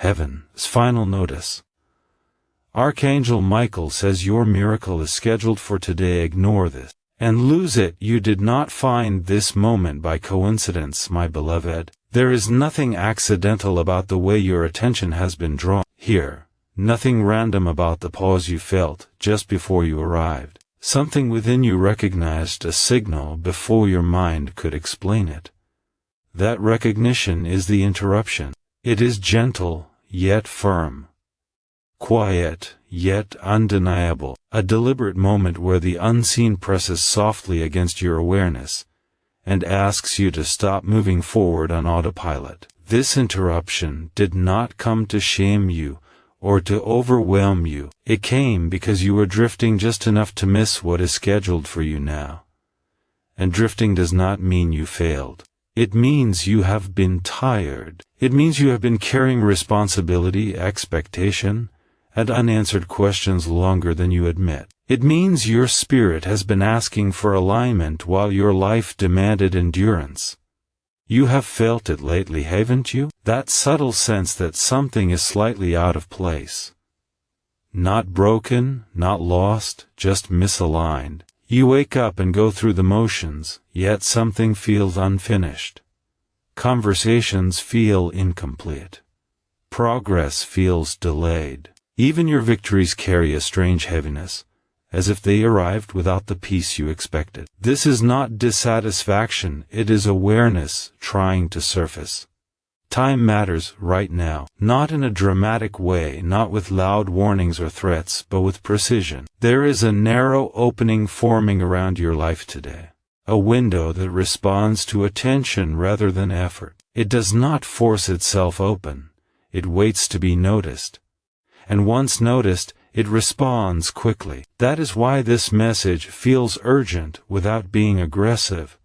Heaven's final notice. Archangel Michael says your miracle is scheduled for today. Ignore this and lose it. You did not find this moment by coincidence, my beloved. There is nothing accidental about the way your attention has been drawn here, nothing random about the pause you felt just before you arrived. Something within you recognized a signal before your mind could explain it. That recognition is the interruption. It is gentle, yet firm. Quiet, yet undeniable. A deliberate moment where the unseen presses softly against your awareness and asks you to stop moving forward on autopilot. This interruption did not come to shame you or to overwhelm you. It came because you were drifting just enough to miss what is scheduled for you now. And drifting does not mean you failed. It means you have been tired. It means you have been carrying responsibility, expectation, and unanswered questions longer than you admit. It means your spirit has been asking for alignment while your life demanded endurance. You have felt it lately, haven't you? That subtle sense that something is slightly out of place. Not broken, not lost, just misaligned. You wake up and go through the motions, yet something feels unfinished. Conversations feel incomplete. Progress feels delayed. Even your victories carry a strange heaviness, as if they arrived without the peace you expected. This is not dissatisfaction, it is awareness trying to surface. Time matters right now, not in a dramatic way, not with loud warnings or threats, but with precision. There is a narrow opening forming around your life today, a window that responds to attention rather than effort. It does not force itself open, it waits to be noticed. And once noticed, it responds quickly. That is why this message feels urgent without being aggressive.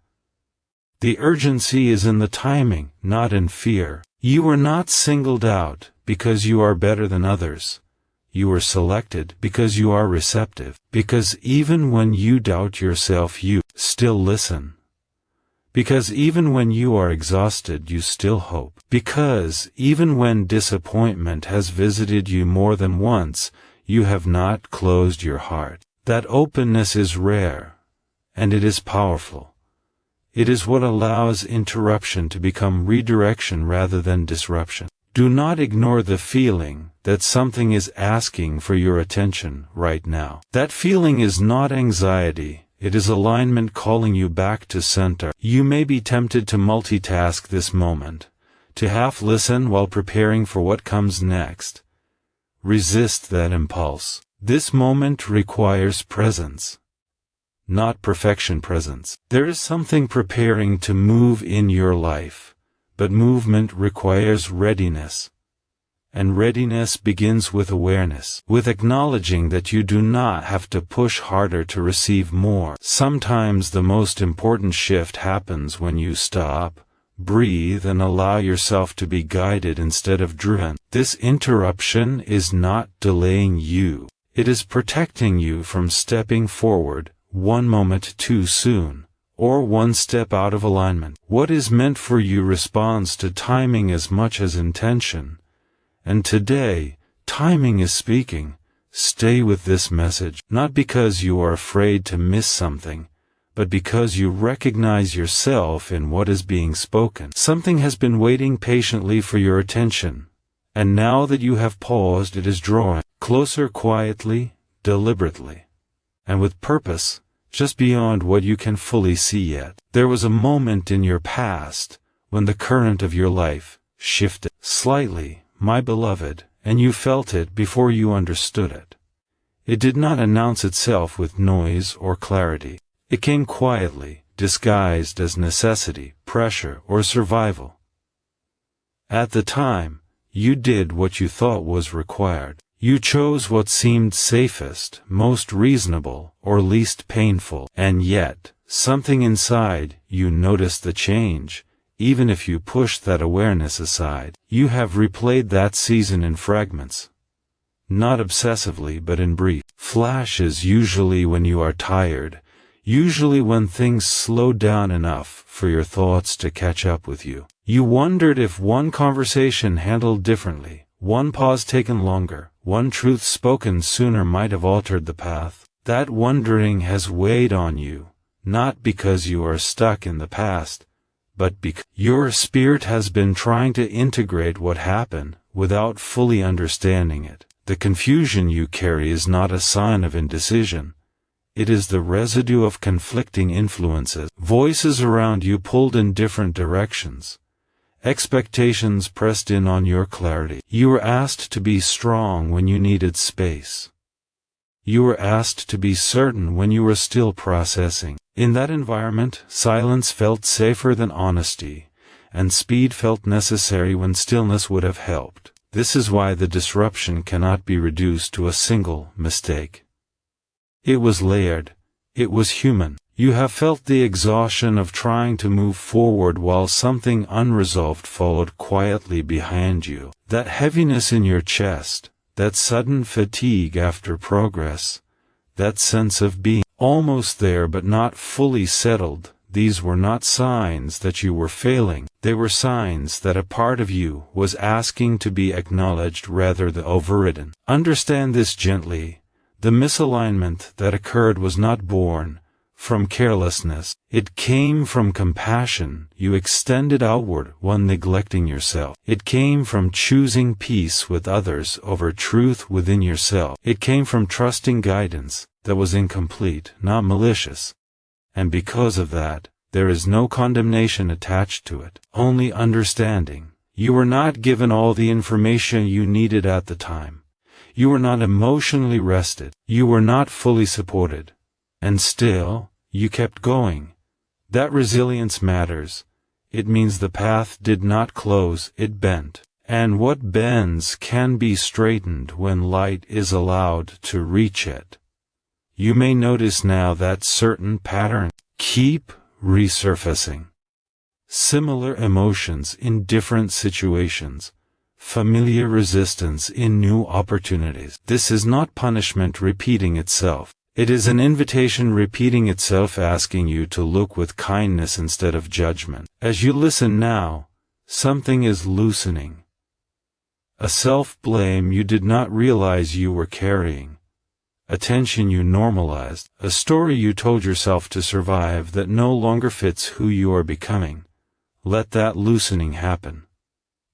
The urgency is in the timing, not in fear. You were not singled out because you are better than others. You were selected because you are receptive. Because even when you doubt yourself, you still listen. Because even when you are exhausted, you still hope. Because even when disappointment has visited you more than once, you have not closed your heart. That openness is rare, and it is powerful. It is what allows interruption to become redirection rather than disruption. Do not ignore the feeling that something is asking for your attention right now. That feeling is not anxiety. It is alignment calling you back to center. You may be tempted to multitask this moment, to half listen while preparing for what comes next. Resist that impulse. This moment requires presence, not perfection presence. There is something preparing to move in your life, but movement requires readiness. And readiness begins with awareness, with acknowledging that you do not have to push harder to receive more. Sometimes the most important shift happens when you stop, breathe, and allow yourself to be guided instead of driven. This interruption is not delaying you. It is protecting you from stepping forward one moment too soon, or one step out of alignment. What is meant for you responds to timing as much as intention. And today, timing is speaking. Stay with this message, not because you are afraid to miss something, but because you recognize yourself in what is being spoken. Something has been waiting patiently for your attention, and now that you have paused, it is drawing closer quietly, deliberately, and with purpose, just beyond what you can fully see yet. There was a moment in your past when the current of your life shifted slightly, my beloved, and you felt it before you understood it. It did not announce itself with noise or clarity. It came quietly, disguised as necessity, pressure, or survival. At the time, you did what you thought was required. You chose what seemed safest, most reasonable, or least painful. And yet, something inside you noticed the change. Even if you pushed that awareness aside, you have replayed that season in fragments. Not obsessively, but in brief flashes, usually when you are tired, usually when things slow down enough for your thoughts to catch up with you. You wondered if one conversation handled differently, One pause taken longer, one truth spoken sooner might have altered the path. That wondering has weighed on you, not because you are stuck in the past, but because your spirit has been trying to integrate what happened without fully understanding it. The confusion you carry is not a sign of indecision. It is the residue of conflicting influences, voices around you pulled in different directions, expectations pressed in on your clarity. You were asked to be strong when you needed space. You were asked to be certain when you were still processing. In that environment, silence felt safer than honesty, and speed felt necessary when stillness would have helped. This is why the disruption cannot be reduced to a single mistake. It was layered. It was human. You have felt the exhaustion of trying to move forward while something unresolved followed quietly behind you. That heaviness in your chest, that sudden fatigue after progress, that sense of being almost there but not fully settled, these were not signs that you were failing. They were signs that a part of you was asking to be acknowledged rather than overridden. Understand this gently. The misalignment that occurred was not born from carelessness. It came from compassion you extended outward while neglecting yourself. It came from choosing peace with others over truth within yourself. It came from trusting guidance that was incomplete, not malicious. And because of that, there is no condemnation attached to it, only understanding. You were not given all the information you needed at the time. You were not emotionally rested. You were not fully supported. And still, you kept going. That resilience matters. It means the path did not close, it bent. And what bends can be straightened when light is allowed to reach it. You may notice now that certain patterns keep resurfacing. Similar emotions in different situations. Familiar resistance in new opportunities. This is not punishment repeating itself. It is an invitation repeating itself, asking you to look with kindness instead of judgment. As you listen now, something is loosening. A self-blame you did not realize you were carrying. A tension you normalized. A story you told yourself to survive that no longer fits who you are becoming. Let that loosening happen.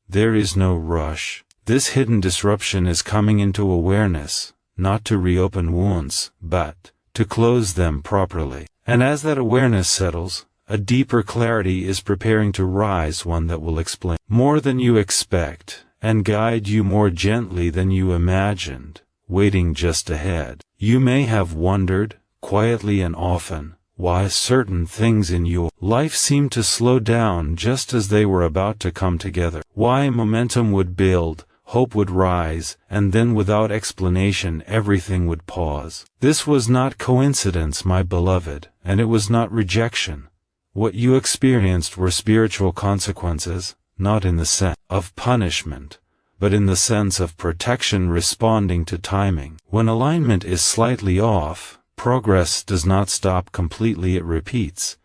There is no rush. This hidden disruption is coming into awareness, not to reopen wounds, but to close them properly. And as that awareness settles, a deeper clarity is preparing to rise, one that will explain more than you expect, and guide you more gently than you imagined, waiting just ahead. You may have wondered, quietly and often, why certain things in your life seem to slow down just as they were about to come together. Why momentum would build, hope would rise, and then without explanation everything would pause. This was not coincidence, my beloved, and it was not rejection. What you experienced were spiritual consequences, not in the sense of punishment, but in the sense of protection responding to timing. When alignment is slightly off, progress does not stop completely, it repeats.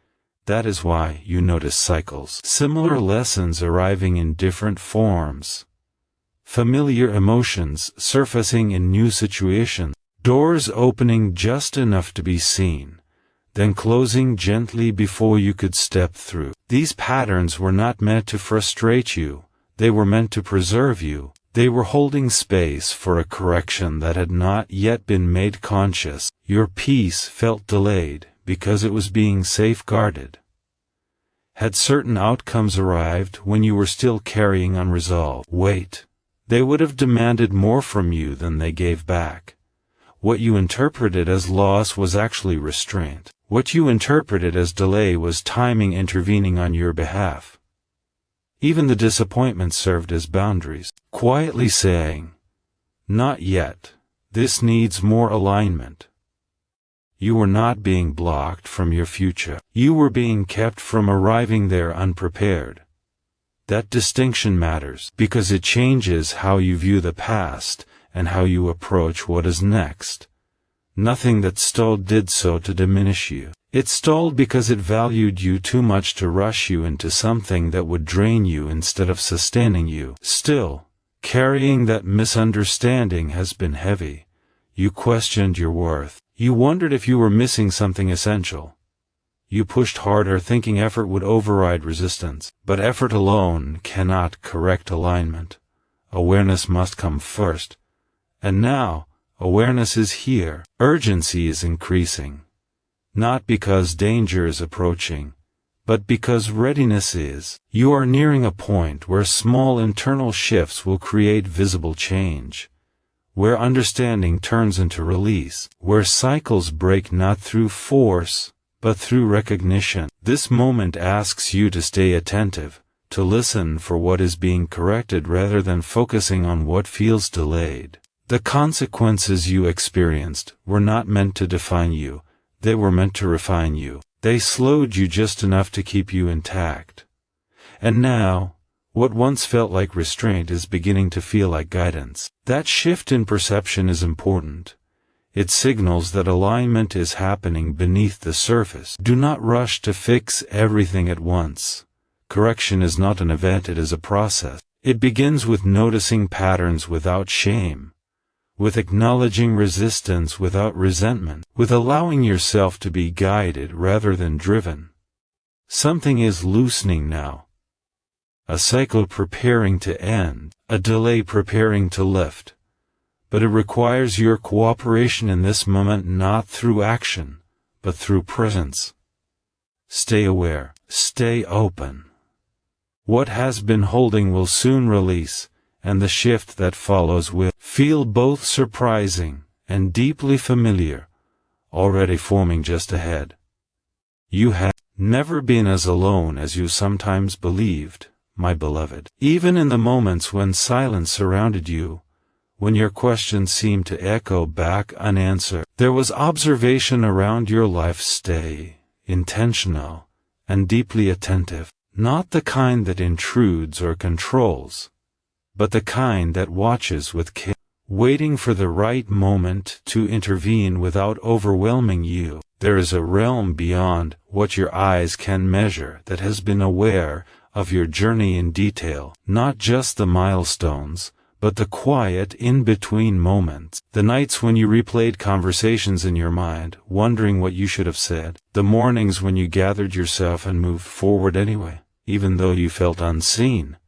That is why you notice cycles. Similar lessons arriving in different forms. Familiar emotions surfacing in new situations. Doors opening just enough to be seen, then closing gently before you could step through. These patterns were not meant to frustrate you. They were meant to preserve you. They were holding space for a correction that had not yet been made conscious. Your peace felt delayed because it was being safeguarded. Had certain outcomes arrived when you were still carrying unresolved weight, they would have demanded more from you than they gave back. What you interpreted as loss was actually restraint. What you interpreted as delay was timing intervening on your behalf. Even the disappointment served as boundaries, quietly saying, "Not yet. This needs more alignment." You were not being blocked from your future. You were being kept from arriving there unprepared. That distinction matters because it changes how you view the past and how you approach what is next. Nothing that stalled did so to diminish you. It stalled because it valued you too much to rush you into something that would drain you instead of sustaining you. Still, Carrying that misunderstanding has been heavy. You questioned your worth. You wondered if you were missing something essential. You pushed harder thinking effort would override resistance. But effort alone cannot correct alignment. Awareness must come first. And now, awareness is here. Urgency is increasing. Not because danger is approaching, but because readiness is. You are nearing a point where small internal shifts will create visible change. Where understanding turns into release. Where cycles break not through force, but through recognition. This moment asks you to stay attentive, to listen for what is being corrected rather than focusing on what feels delayed. The consequences you experienced were not meant to define you, they were meant to refine you. They slowed you just enough to keep you intact. And now, what once felt like restraint is beginning to feel like guidance. That shift in perception is important. It signals that alignment is happening beneath the surface. Do not rush to fix everything at once. Correction is not an event, it is a process. It begins with noticing patterns without shame, with acknowledging resistance without resentment, with allowing yourself to be guided rather than driven. Something is loosening now. A cycle preparing to end, a delay preparing to lift. But it requires your cooperation in this moment, not through action, but through presence. Stay aware, stay open. What has been holding will soon release, and the shift that follows will feel both surprising and deeply familiar, already forming just ahead. You have never been as alone as you sometimes believed, my beloved. Even in the moments when silence surrounded you, when your questions seemed to echo back unanswered, there was observation around your life. Stay intentional and deeply attentive, not the kind that intrudes or controls, but the kind that watches with care, waiting for the right moment to intervene without overwhelming you. There is a realm beyond what your eyes can measure that has been aware of your journey in detail, not just the milestones, but the quiet in-between moments, the nights when you replayed conversations in your mind, wondering what you should have said, the mornings when you gathered yourself and moved forward anyway, even though you felt unseen.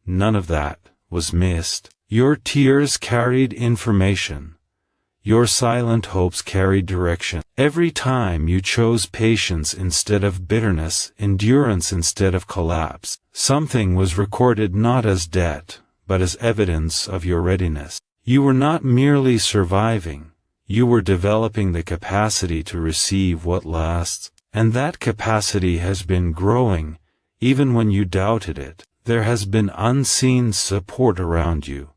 None of that was missed. Your tears carried information. Your silent hopes carried direction. Every time you chose patience instead of bitterness, endurance instead of collapse, something was recorded not as debt, but as evidence of your readiness. You were not merely surviving, you were developing the capacity to receive what lasts, and that capacity has been growing, even when you doubted it. There has been unseen support around you,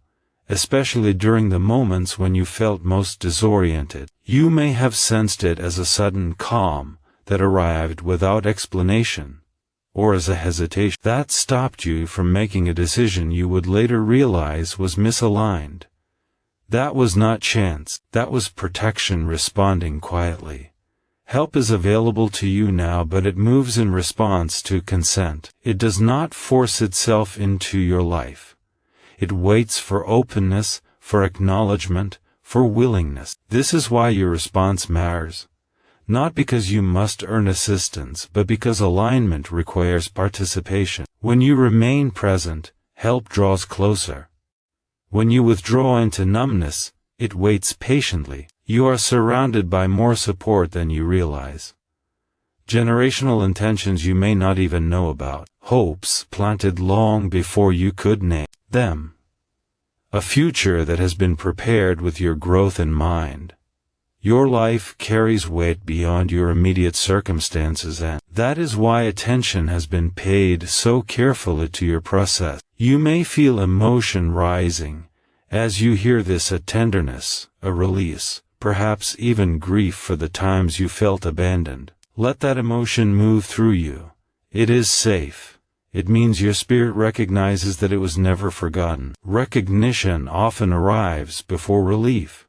especially during the moments when you felt most disoriented. You may have sensed it as a sudden calm that arrived without explanation, or as a hesitation that stopped you from making a decision you would later realize was misaligned. That was not chance, that was protection responding quietly. Help is available to you now, but it moves in response to consent. It does not force itself into your life. It waits for openness, for acknowledgement, for willingness. This is why your response matters. Not because you must earn assistance, but because alignment requires participation. When you remain present, help draws closer. When you withdraw into numbness, it waits patiently. You are surrounded by more support than you realize. Generational intentions you may not even know about. Hopes planted long before you could name them. A future that has been prepared with your growth in mind. Your life carries weight beyond your immediate circumstances, and that is why attention has been paid so carefully to your process. You may feel emotion rising as you hear this, a tenderness, a release, perhaps even grief for the times you felt abandoned. Let that emotion move through you. It is safe. It means your spirit recognizes that it was never forgotten. Recognition often arrives before relief.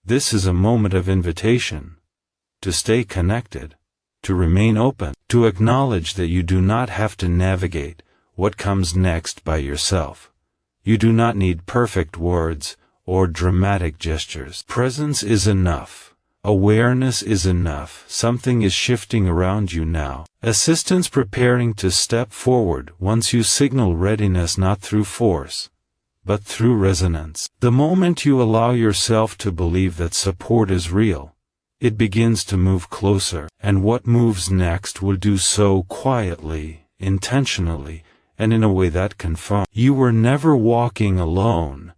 This is a moment of invitation. To stay connected. To remain open. To acknowledge that you do not have to navigate what comes next by yourself. You do not need perfect words or dramatic gestures. Presence is enough. Awareness is enough. Something is shifting around you now. Assistance preparing to step forward once you signal readiness, not through force, but through resonance. The moment you allow yourself to believe that support is real, it begins to move closer, and what moves next will do so quietly, intentionally, and in a way that confirms you were never walking alone.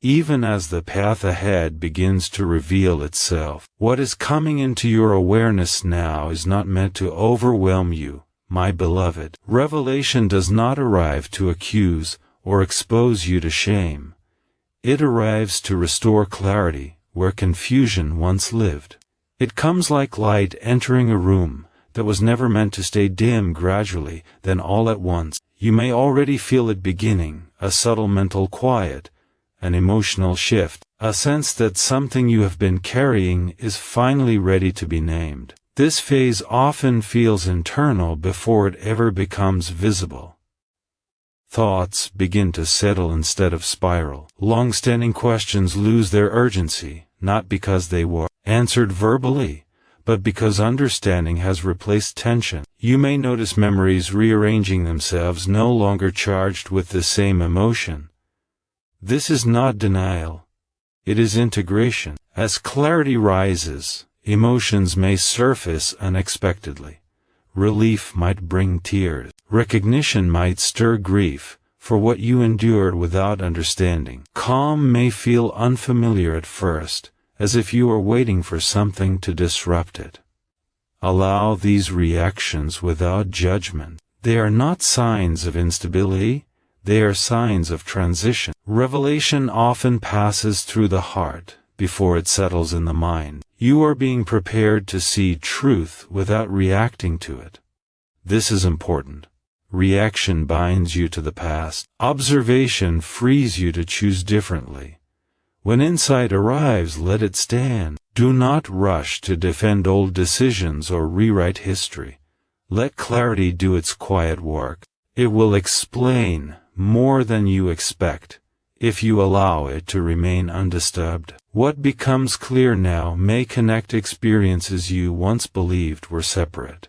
Even as the path ahead begins to reveal itself, what is coming into your awareness now is not meant to overwhelm you, my beloved. Revelation does not arrive to accuse or expose you to shame. It arrives to restore clarity where confusion once lived. It comes like light entering a room that was never meant to stay dim. Gradually, then all at once, you may already feel it beginning, a subtle mental quiet, an emotional shift, a sense that something you have been carrying is finally ready to be named. This phase often feels internal before it ever becomes visible. Thoughts begin to settle instead of spiral. Long-standing questions lose their urgency, not because they were answered verbally, but because understanding has replaced tension. You may notice memories rearranging themselves, no longer charged with the same emotion. This is not denial. It is integration. As clarity rises, emotions may surface unexpectedly. Relief might bring tears. Recognition might stir grief for what you endured without understanding. Calm may feel unfamiliar at first, as if you are waiting for something to disrupt it. Allow these reactions without judgment. They are not signs of instability. They are signs of transition. Revelation often passes through the heart before it settles in the mind. You are being prepared to see truth without reacting to it. This is important. Reaction binds you to the past. Observation frees you to choose differently. When insight arrives, let it stand. Do not rush to defend old decisions or rewrite history. Let clarity do its quiet work. It will explain more than you expect, if you allow it to remain undisturbed. What becomes clear now may connect experiences you once believed were separate.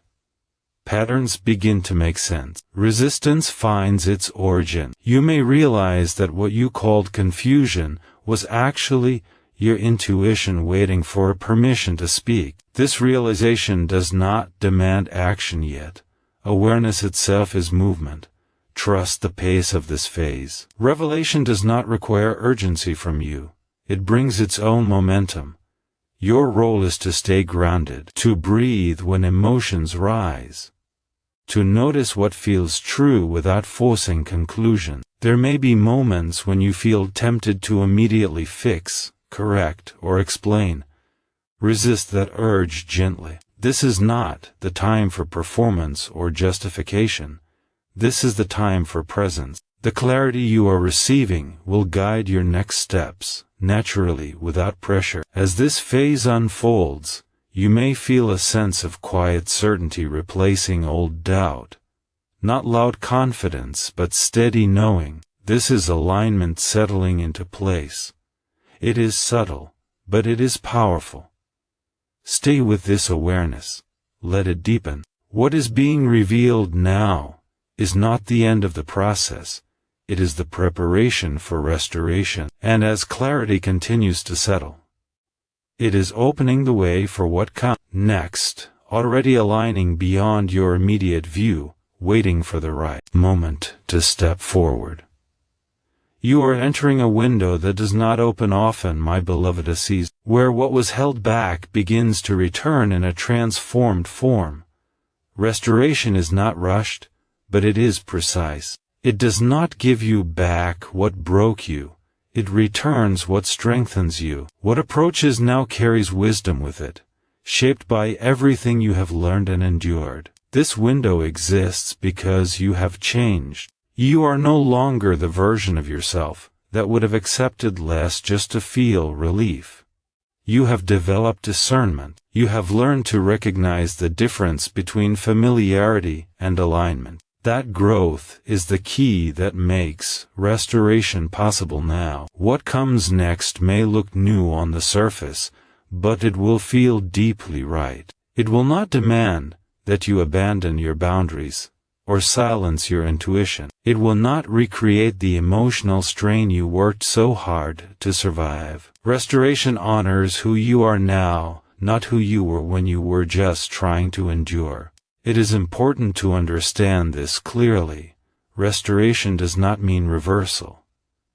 Patterns begin to make sense. Resistance finds its origin. You may realize that what you called confusion was actually your intuition waiting for permission to speak. This realization does not demand action yet. Awareness itself is movement. Trust the pace of this phase. Revelation does not require urgency from you. It brings its own momentum. Your role is to stay grounded, to breathe when emotions rise, to notice what feels true without forcing conclusion. There may be moments when you feel tempted to immediately fix, correct, or explain. Resist that urge gently. This is not the time for performance or justification. This is the time for presence. The clarity you are receiving will guide your next steps, naturally, without pressure. As this phase unfolds, you may feel a sense of quiet certainty replacing old doubt. Not loud confidence, but steady knowing. This is alignment settling into place. It is subtle, but it is powerful. Stay with this awareness. Let it deepen. What is being revealed now is not the end of the process. It is the preparation for restoration. And as clarity continues to settle, it is opening the way for what comes next, already aligning beyond your immediate view, waiting for the right moment to step forward. You are entering a window that does not open often, my beloved, a season where what was held back begins to return in a transformed form. Restoration is not rushed, but it is precise. It does not give you back what broke you. It returns what strengthens you. What approaches now carries wisdom with it, shaped by everything you have learned and endured. This window exists because you have changed. You are no longer the version of yourself that would have accepted less just to feel relief. You have developed discernment. You have learned to recognize the difference between familiarity and alignment. That growth is the key that makes restoration possible now. What comes next may look new on the surface, but it will feel deeply right. It will not demand that you abandon your boundaries or silence your intuition. It will not recreate the emotional strain you worked so hard to survive. Restoration honors who you are now, not who you were when you were just trying to endure. It is important to understand this clearly. Restoration does not mean reversal.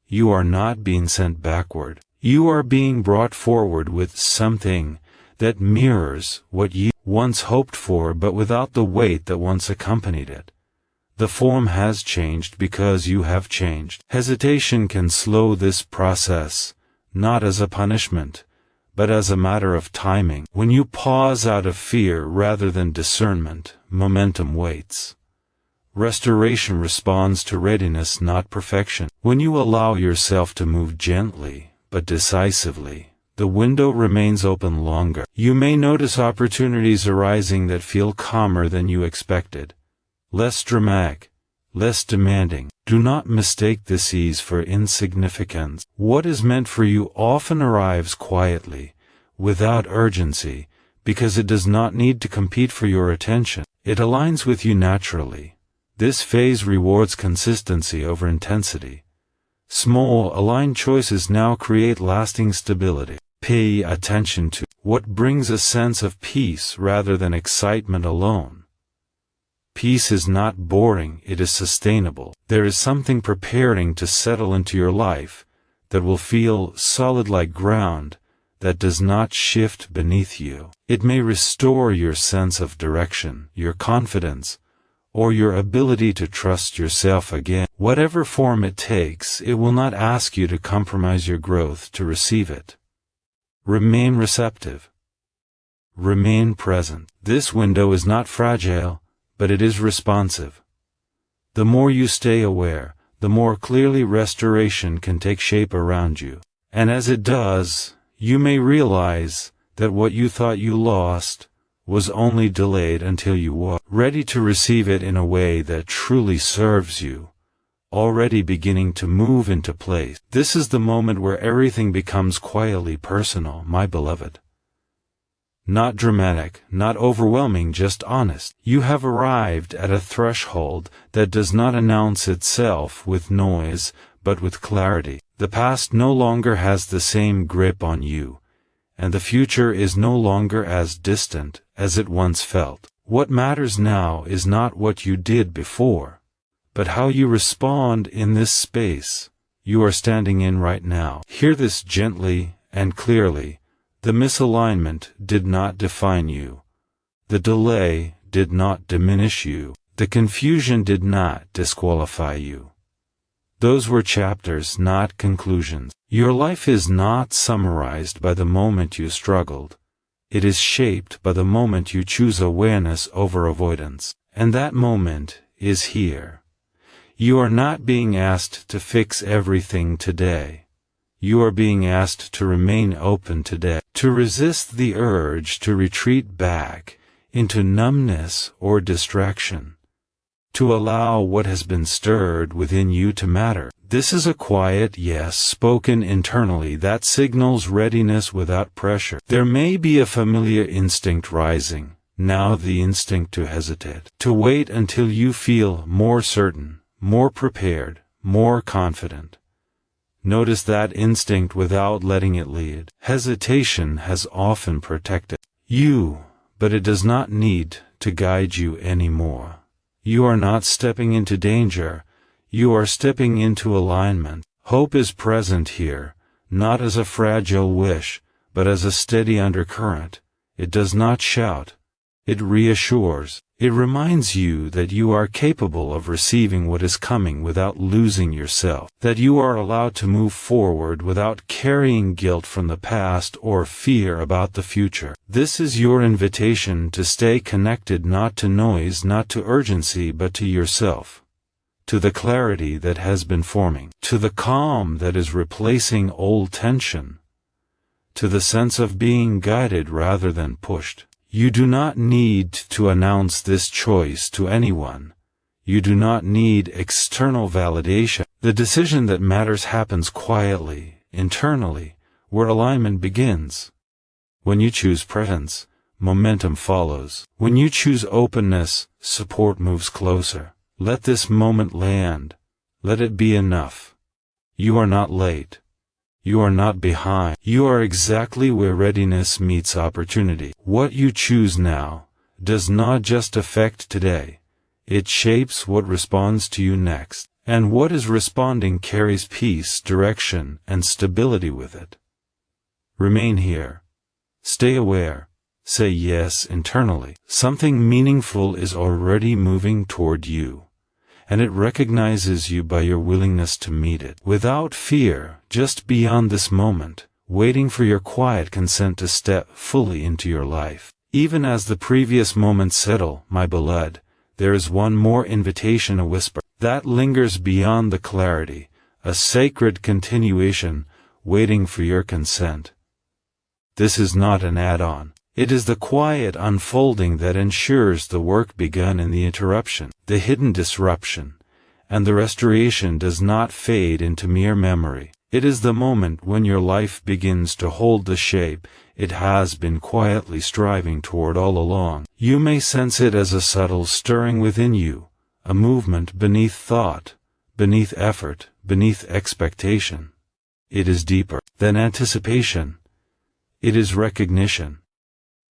You are not being sent backward. You are being brought forward with something that mirrors what you once hoped for, but without the weight that once accompanied it. The form has changed because you have changed. Hesitation can slow this process, not as a punishment, but as a matter of timing. When you pause out of fear rather than discernment, momentum waits. Restoration responds to readiness, not perfection. When you allow yourself to move gently, but decisively, the window remains open longer. You may notice opportunities arising that feel calmer than you expected. Less dramatic, less demanding. Do not mistake this ease for insignificance. What is meant for you often arrives quietly, without urgency, because it does not need to compete for your attention. It aligns with you naturally. This phase rewards consistency over intensity. Small, aligned choices now create lasting stability. Pay attention to what brings a sense of peace rather than excitement alone. Peace is not boring, it is sustainable. There is something preparing to settle into your life that will feel solid like ground, that does not shift beneath you. It may restore your sense of direction, your confidence, or your ability to trust yourself again. Whatever form it takes, it will not ask you to compromise your growth to receive it. Remain receptive. Remain present. This window is not fragile, but it is responsive. The more you stay aware, the more clearly restoration can take shape around you. And as it does, you may realize that what you thought you lost was only delayed until you were ready to receive it in a way that truly serves you, already beginning to move into place. This is the moment where everything becomes quietly personal, my beloved. Not dramatic, not overwhelming, just honest. You have arrived at a threshold that does not announce itself with noise, but with clarity. The past no longer has the same grip on you, and the future is no longer as distant as it once felt. What matters now is not what you did before, but how you respond in this space you are standing in right now. Hear this gently and clearly. The misalignment did not define you. The delay did not diminish you. The confusion did not disqualify you. Those were chapters, not conclusions. Your life is not summarized by the moment you struggled. It is shaped by the moment you choose awareness over avoidance. And that moment is here. You are not being asked to fix everything today. You are being asked to remain open today, to resist the urge to retreat back into numbness or distraction, to allow what has been stirred within you to matter. This is a quiet yes spoken internally that signals readiness without pressure. There may be a familiar instinct rising, now the instinct to hesitate, to wait until you feel more certain, more prepared, more confident. Notice that instinct without letting it lead. Hesitation has often protected you, but it does not need to guide you anymore. You are not stepping into danger, you are stepping into alignment. Hope is present here, not as a fragile wish, but as a steady undercurrent. It does not shout. It reassures. It reminds you that you are capable of receiving what is coming without losing yourself, that you are allowed to move forward without carrying guilt from the past or fear about the future. This is your invitation to stay connected, not to noise, not to urgency, but to yourself, to the clarity that has been forming, to the calm that is replacing old tension, to the sense of being guided rather than pushed. You do not need to announce this choice to anyone. You do not need external validation. The decision that matters happens quietly, internally, where alignment begins. When you choose presence, momentum follows. When you choose openness, support moves closer. Let this moment land. Let it be enough. You are not late. You are not behind. You are exactly where readiness meets opportunity. What you choose now does not just affect today. It shapes what responds to you next. And what is responding carries peace, direction, and stability with it. Remain here. Stay aware. Say yes internally. Something meaningful is already moving toward you, and it recognizes you by your willingness to meet it. Without fear, just beyond this moment, waiting for your quiet consent to step fully into your life. Even as the previous moments settle, my beloved, there is one more invitation, a whisper, that lingers beyond the clarity, a sacred continuation, waiting for your consent. This is not an add-on. It is the quiet unfolding that ensures the work begun in the interruption, the hidden disruption, and the restoration does not fade into mere memory. It is the moment when your life begins to hold the shape it has been quietly striving toward all along. You may sense it as a subtle stirring within you, a movement beneath thought, beneath effort, beneath expectation. It is deeper than anticipation. It is recognition.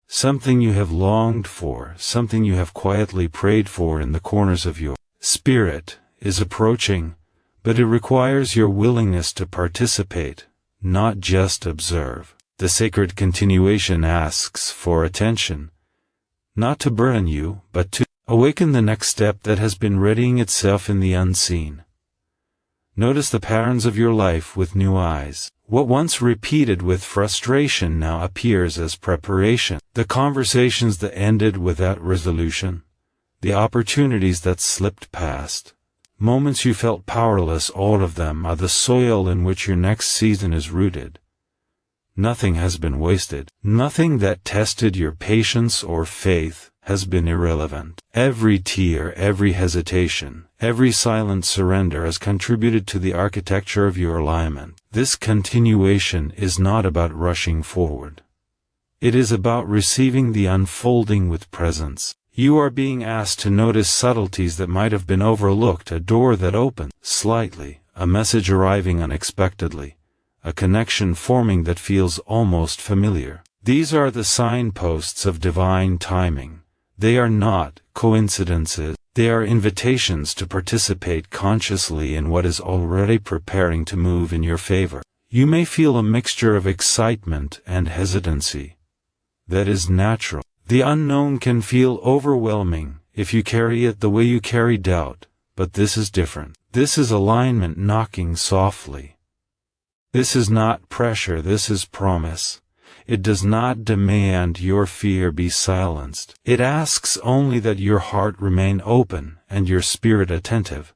Something you have longed for, something you have quietly prayed for in the corners of your spirit, is approaching, but it requires your willingness to participate, not just observe. The sacred continuation asks for attention, not to burden you, but to awaken the next step that has been readying itself in the unseen. Notice the patterns of your life with new eyes. What once repeated with frustration now appears as preparation. The conversations that ended without resolution. The opportunities that slipped past. Moments you felt powerless, all of them are the soil in which your next season is rooted. Nothing has been wasted. Nothing that tested your patience or faith has been irrelevant. Every tear, every hesitation, every silent surrender has contributed to the architecture of your alignment. This continuation is not about rushing forward. It is about receiving the unfolding with presence. You are being asked to notice subtleties that might have been overlooked, a door that opened slightly, a message arriving unexpectedly, a connection forming that feels almost familiar. These are the signposts of divine timing. They are not coincidences. They are invitations to participate consciously in what is already preparing to move in your favor. You may feel a mixture of excitement and hesitancy. That is natural. The unknown can feel overwhelming if you carry it the way you carry doubt, but this is different. This is alignment knocking softly. This is not pressure, this is promise. It does not demand your fear be silenced. It asks only that your heart remain open and your spirit attentive.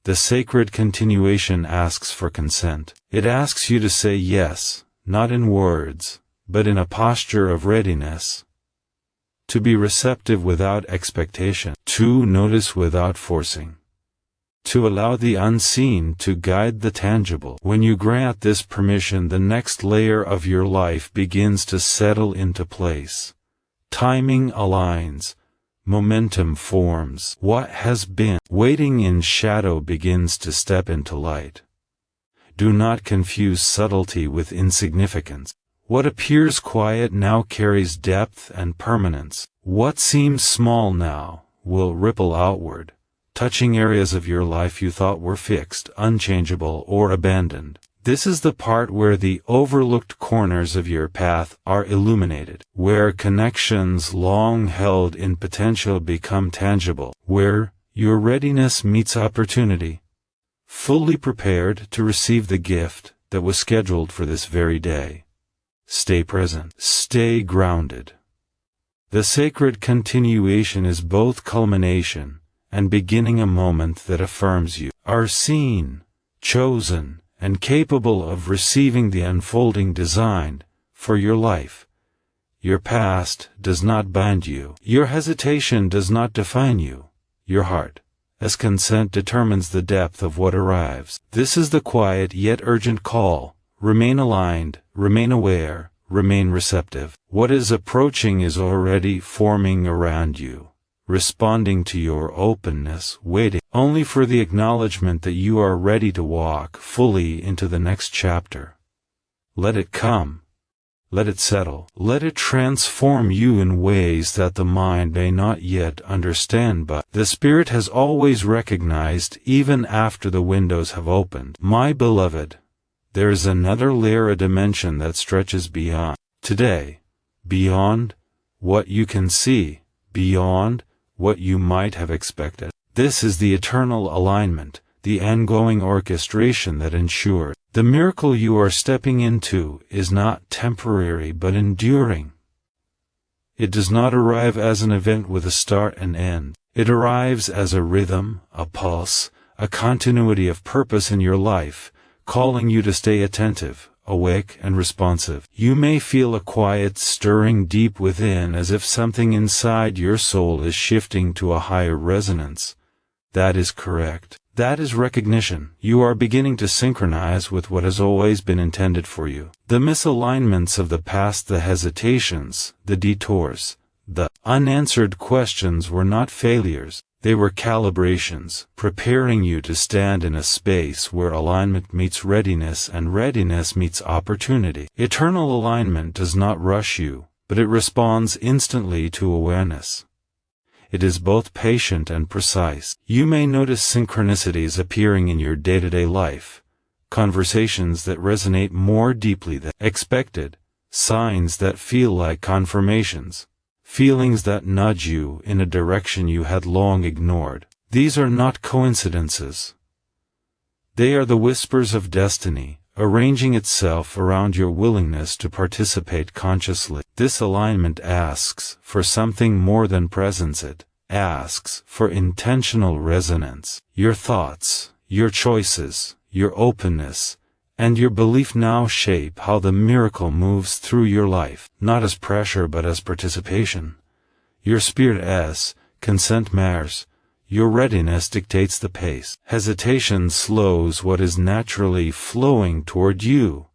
The sacred continuation asks for consent. It asks you to say yes, not in words, but in a posture of readiness. To be receptive without expectation. To notice without forcing. To allow the unseen to guide the tangible. When you grant this permission, the next layer of your life begins to settle into place. Timing aligns. Momentum forms. What has been waiting in shadow begins to step into light. Do not confuse subtlety with insignificance. What appears quiet now carries depth and permanence. What seems small now will ripple outward, touching areas of your life you thought were fixed, unchangeable, or abandoned. This is the part where the overlooked corners of your path are illuminated, where connections long held in potential become tangible, where your readiness meets opportunity, fully prepared to receive the gift that was scheduled for this very day. Stay present. Stay grounded. The sacred continuation is both culmination and beginning a moment that affirms you are seen, chosen, and capable of receiving the unfolding design for your life. Your past does not bind you. Your hesitation does not define you. Your heart, as consent determines the depth of what arrives. This is the quiet yet urgent call. Remain aligned, remain aware, remain receptive. What is approaching is already forming around you, responding to your openness, waiting only for the acknowledgement that you are ready to walk fully into the next chapter. Let it come. Let it settle. Let it transform you in ways that the mind may not yet understand, but the spirit has always recognized even after the windows have opened. My beloved, there is another layer, a dimension that stretches beyond today, beyond what you can see, beyond what you might have expected. This is the eternal alignment, the ongoing orchestration that ensures the miracle you are stepping into is not temporary but enduring. It does not arrive as an event with a start and end. It arrives as a rhythm, a pulse, a continuity of purpose in your life, calling you to stay attentive, awake, and responsive. You may feel a quiet stirring deep within, as if something inside your soul is shifting to a higher resonance. That is correct. That is recognition. You are beginning to synchronize with what has always been intended for you. The misalignments of the past, the hesitations, the detours, the unanswered questions were not failures. They were calibrations, preparing you to stand in a space where alignment meets readiness and readiness meets opportunity. Eternal alignment does not rush you, but it responds instantly to awareness. It is both patient and precise. You may notice synchronicities appearing in your day-to-day life, conversations that resonate more deeply than expected, signs that feel like confirmations, feelings that nudge you in a direction you had long ignored. These are not coincidences. They are the whispers of destiny, arranging itself around your willingness to participate consciously. This alignment asks for something more than presence. It asks for intentional resonance. Your thoughts, your choices, your openness, and your belief now shape how the miracle moves through your life, not as pressure but as participation. Your spirit asks, consent matters. Your readiness dictates the pace. Hesitation slows what is naturally flowing toward you,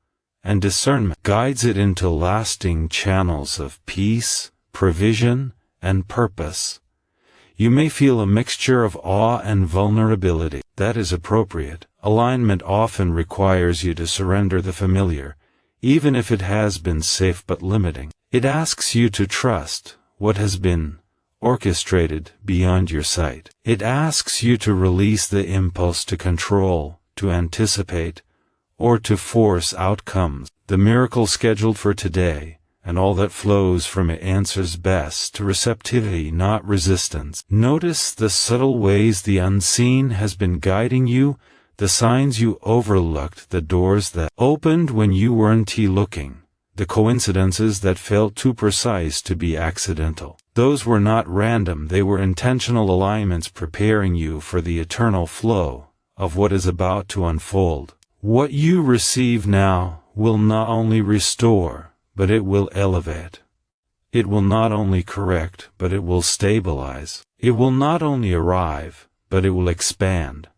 and discernment guides it into lasting channels of peace, provision, and purpose. You may feel a mixture of awe and vulnerability. That is appropriate. Alignment often requires you to surrender the familiar, even if it has been safe but limiting. It asks you to trust what has been orchestrated beyond your sight. It asks you to release the impulse to control, to anticipate, or to force outcomes. The miracle scheduled for today, and all that flows from it, answers best to receptivity, not resistance. Notice the subtle ways the unseen has been guiding you, the signs you overlooked, the doors that opened when you weren't looking, the coincidences that felt too precise to be accidental. Those were not random, they were intentional alignments preparing you for the eternal flow of what is about to unfold. What you receive now will not only restore, but it will elevate. It will not only correct, but it will stabilize. It will not only arrive, but it will expand.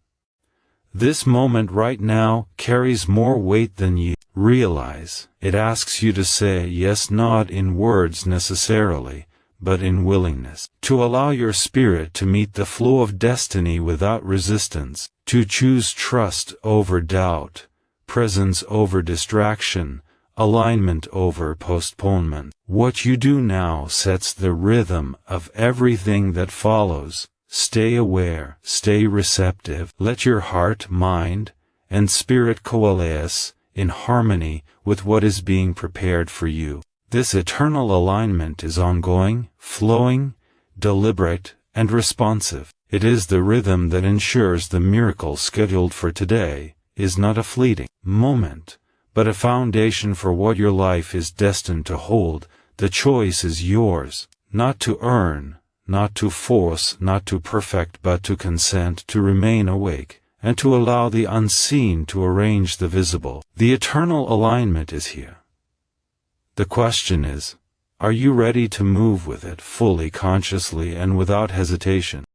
This moment right now carries more weight than you realize. It asks you to say yes, not in words necessarily, but in willingness, to allow your spirit to meet the flow of destiny without resistance, to choose trust over doubt, presence over distraction, alignment over postponement. What you do now sets the rhythm of everything that follows. Stay aware, stay receptive, let your heart, mind, and spirit coalesce in harmony with what is being prepared for you. This eternal alignment is ongoing, flowing, deliberate, and responsive. It is the rhythm that ensures the miracle scheduled for today is not a fleeting moment, but a foundation for what your life is destined to hold. The choice is yours, not to earn, not to force, not to perfect, but to consent, to remain awake, and to allow the unseen to arrange the visible. The eternal alignment is here. The question is, are you ready to move with it fully, consciously, and without hesitation?